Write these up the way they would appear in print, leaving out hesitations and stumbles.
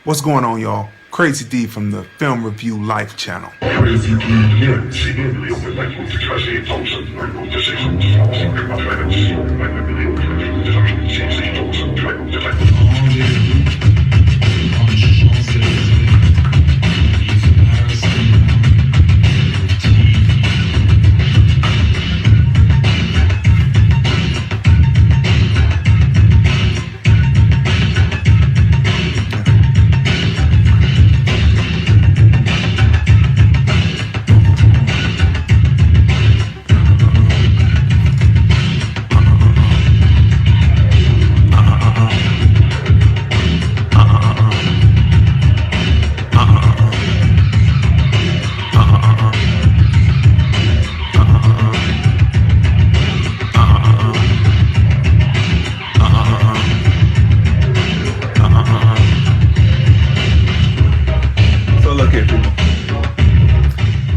What's going on, y'all? Crazy D from the Film Review Life channel. Crazy D lives in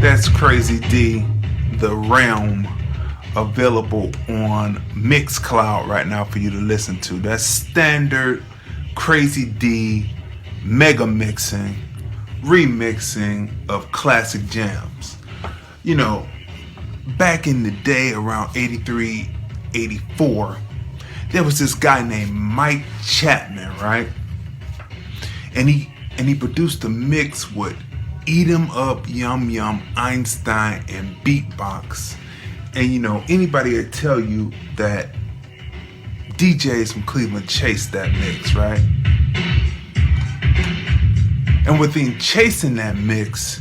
That's Crazy D, the realm, available on Mixcloud right now for you to listen to. That's standard Crazy D mega mixing, remixing of classic jams. You know, back in the day around 83, 84, there was this guy named Mike Chapman, right? And he produced a mix with Eat 'em Up, Yum Yum, Einstein, and Beatbox. And you know, anybody would tell you that DJs from Cleveland chased that mix, right? And within chasing that mix,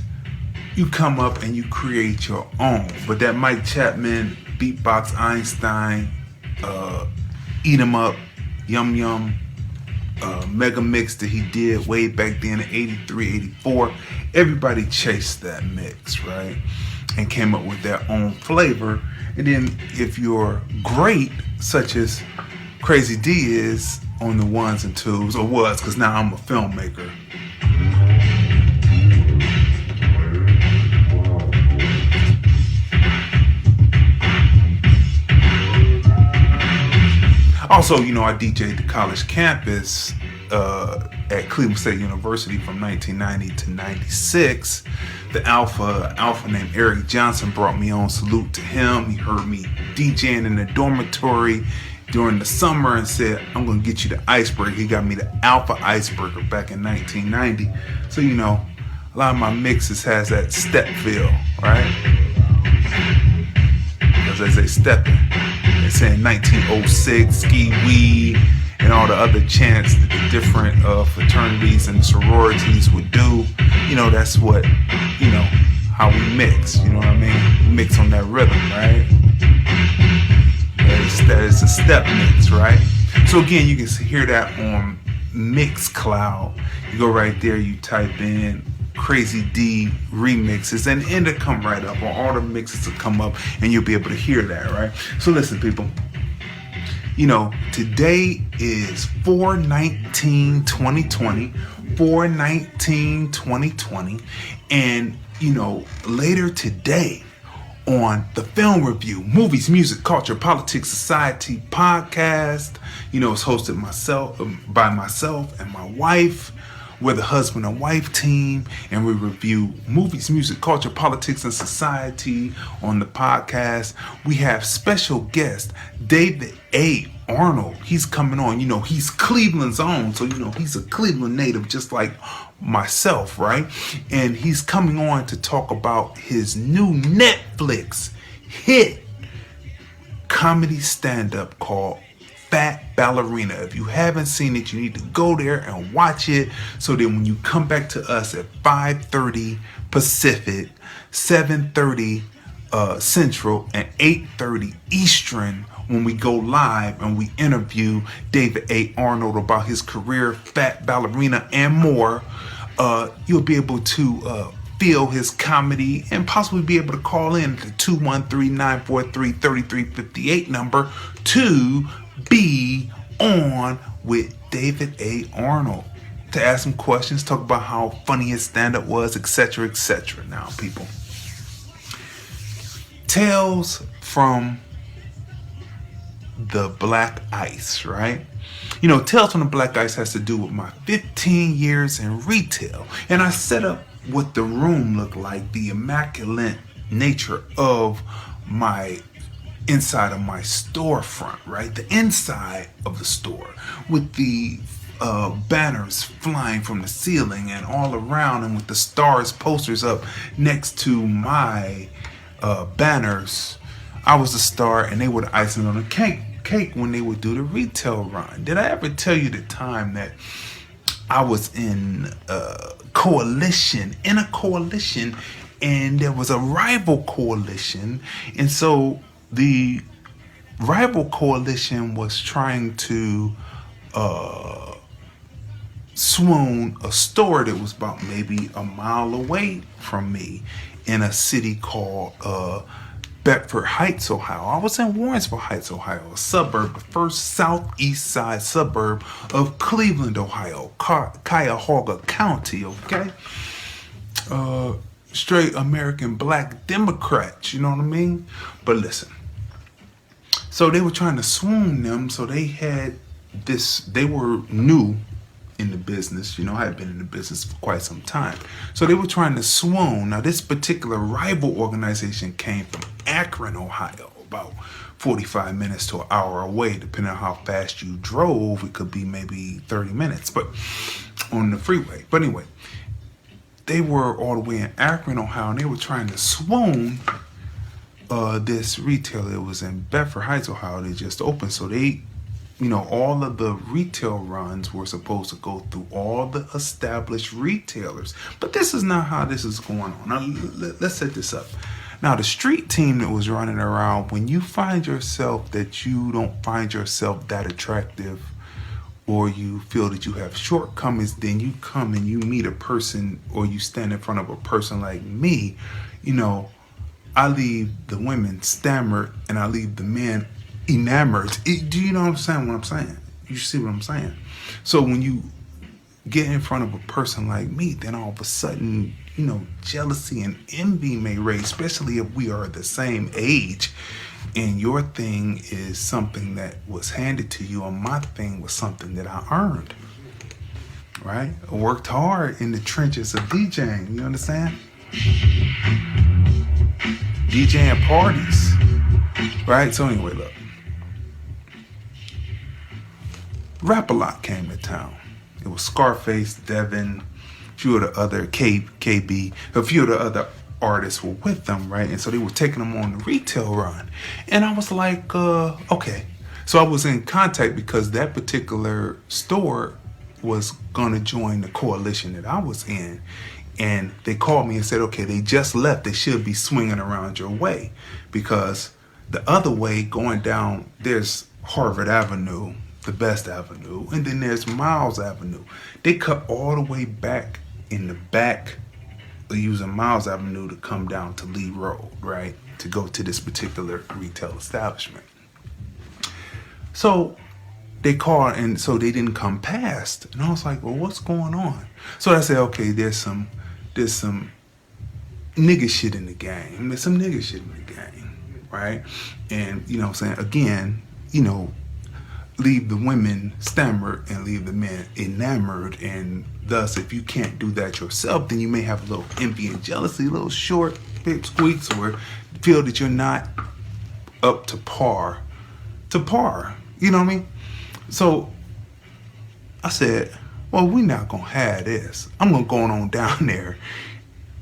you come up and you create your own. But that Mike Chapman, Beatbox, Einstein, Eat 'em Up, Yum Yum, mega mix that he did way back then in 83, 84, everybody chased that mix, right? And came up with their own flavor. And then if you're great, such as Crazy D is on the ones and twos, or was, because now I'm a filmmaker. Also, you know, I DJ'd the college campus at Cleveland State University from 1990 to 96. The alpha named Eric Johnson brought me on. Salute to him. He heard me DJing in the dormitory during the summer and said, I'm going to get you the Iceberg. He got me the Alpha Iceberger back in 1990. So, you know, a lot of my mixes has that step feel, right? Because as they stepping, they saying 1906, ski weed, and all the other chants that the different fraternities and sororities would do. You know, that's what, you know, how we mix. You know what I mean? We mix on that rhythm, right? That is a step mix, right? So again, you can hear that on Mixcloud. You go right there, you type in Crazy D remixes, and it'll come right up, or all the mixes will come up, and you'll be able to hear that, right? So listen, people. You know, today is 4/19/2020, 4/19/2020, and you know, later today on the Film Review, Movies, Music, Culture, Politics, Society podcast, you know, it's hosted by myself and my wife. We're the husband and wife team, and we review movies, music, culture, politics, and society on the podcast. We have special guest David A. Arnold. He's coming on. You know, he's Cleveland's own, so you know he's a Cleveland native, just like myself, right? And he's coming on to talk about his new Netflix hit comedy stand-up called Fat Ballerina. If you haven't seen it, you need to go there and watch it, so that when you come back to us at 5:30 Pacific, 7:30 Central, and 8:30 Eastern, when we go live and we interview David A. Arnold about his career, Fat Ballerina, and more, you'll be able to feel his comedy and possibly be able to call in the 213-943-3358 number to be on with David A. Arnold to ask him questions, talk about how funny his stand-up was, etc., etc. Now, people, tales from the Blkice, right? Tales from the Blkice has to do with my 15 years in retail. And I set up what the room looked like, the immaculate nature of my inside of my storefront, right? The inside of the store with the banners flying from the ceiling and all around, and with the stars posters up next to my banners. I was the star, and they were the icing on the cake when they would do the retail run. Did I ever tell you the time that I was in a coalition, and there was a rival coalition, and so the rival coalition was trying to swoon a store that was about maybe a mile away from me in a city called Bedford Heights, Ohio. I was in Warrensville Heights, Ohio, a suburb, the first southeast side suburb of Cleveland, Ohio, Cuyahoga County, okay? Straight American black Democrats, you know what I mean? But listen, so they were trying to swoon them, so they had this, they were new in the business, I had been in the business for quite some time. So they were trying to swoon. Now this particular rival organization came from Akron, Ohio, about 45 minutes to an hour away, depending on how fast you drove. It could be maybe 30 minutes, but on the freeway. But anyway, they were all the way in Akron, Ohio, and they were trying to swoon this retailer. It was in Bedford Heights, Ohio. They just opened, so they, all of the retail runs were supposed to go through all the established retailers. But this is not how this is going on. Now, let's set this up. Now, the street team that was running around, when you find yourself that you don't find yourself that attractive, or you feel that you have shortcomings, then you come and you meet a person, or you stand in front of a person like me, I leave the women stammered and I leave the men enamored. Do you know what I'm saying? You see what I'm saying? So when you get in front of a person like me, then all of a sudden, jealousy and envy may raise, especially if we are the same age and your thing is something that was handed to you and my thing was something that I earned, right? I worked hard in the trenches of DJing, you understand? DJing parties, right? So anyway, look. Rap-A-Lot came to town. It was Scarface, Devin, a few of the other KB, a few of the other artists were with them, right? And so they were taking them on the retail run. And I was like, okay. So I was in contact because that particular store was going to join the coalition that I was in. And they called me and said, okay, they just left. They should be swinging around your way. Because the other way going down, there's Harvard Avenue, the best avenue, and then there's Miles Avenue. They cut all the way back in the back of using Miles Avenue to come down to Lee Road, right? To go to this particular retail establishment. So they called, and so they didn't come past. And I was like, well, what's going on? So I said, okay, there's some nigga shit in the game. There's some nigga shit in the game, right? And, what I'm saying, again, leave the women stammered and leave the men enamored, and thus if you can't do that yourself, then you may have a little envy and jealousy, a little short squeaks, or feel that you're not up to par, you know what I mean? So I said, well, we're not gonna have this. I'm gonna go on down there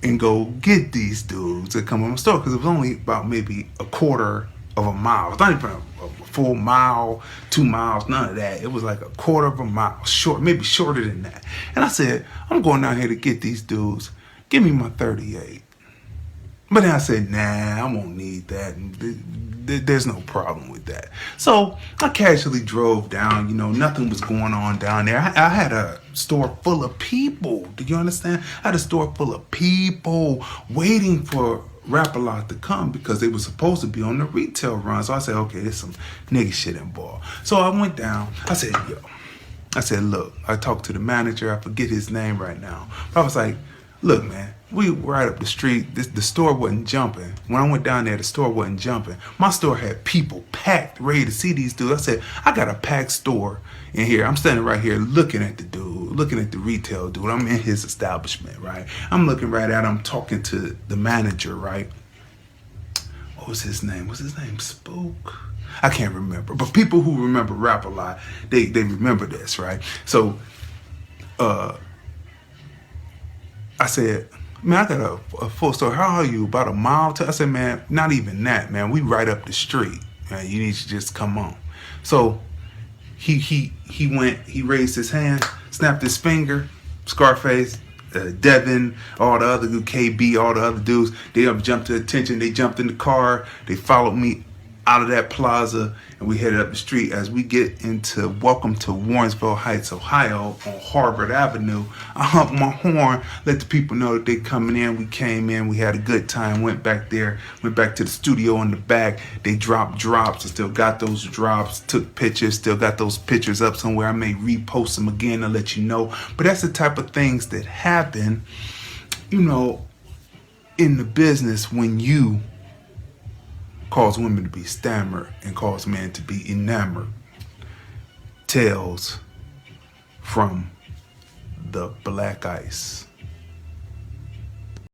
and go get these dudes that come in my store, because it was only about maybe a quarter of a mile. It's not even a full mile, 2 miles, none of that. It was like a quarter of a mile short, maybe shorter than that. And I said, I'm going down here to get these dudes. Give me my 38. But then I said, nah, I won't need that. There's no problem with that. So I casually drove down, nothing was going on down there. I had a store full of people. Do you understand? I had a store full of people waiting for Rap-A-Lot to come because they were supposed to be on the retail run. So I said, okay, there's some nigga shit involved. So I went down. I said, look, I talked to the manager. I forget his name right now. But I was like, Look, man, we right up the street. The store wasn't jumping. When I went down there, the store wasn't jumping. My store had people packed, ready to see these dudes. I said, I got a packed store in here. I'm standing right here looking at the dude, looking at the retail dude. I'm in his establishment, right? I'm looking right at him, talking to the manager, right? What was his name? Was his name Spook? I can't remember. But people who remember rap a lot, they remember this, right? So I said, man, I got a full store. How are you? About a mile to? I said, man, not even that, man. We right up the street. Man, you need to just come on. So he went, he raised his hand, snapped his finger, Scarface, Devin, all the other KB, all the other dudes, they jumped to attention. They jumped in the car. They followed me out of that plaza, and we headed up the street. As we get into welcome to Warrensville Heights, Ohio on Harvard Avenue, I humped my horn, let the people know that they coming in. We came in, we had a good time, went back there, went back to the studio in the back. They dropped drops. I still got those drops, took pictures, still got those pictures up somewhere. I may repost them again to let you know. But that's the type of things that happen, you know, in the business when you cause women to be stammered and cause men to be enamored. Tales from the Blkice.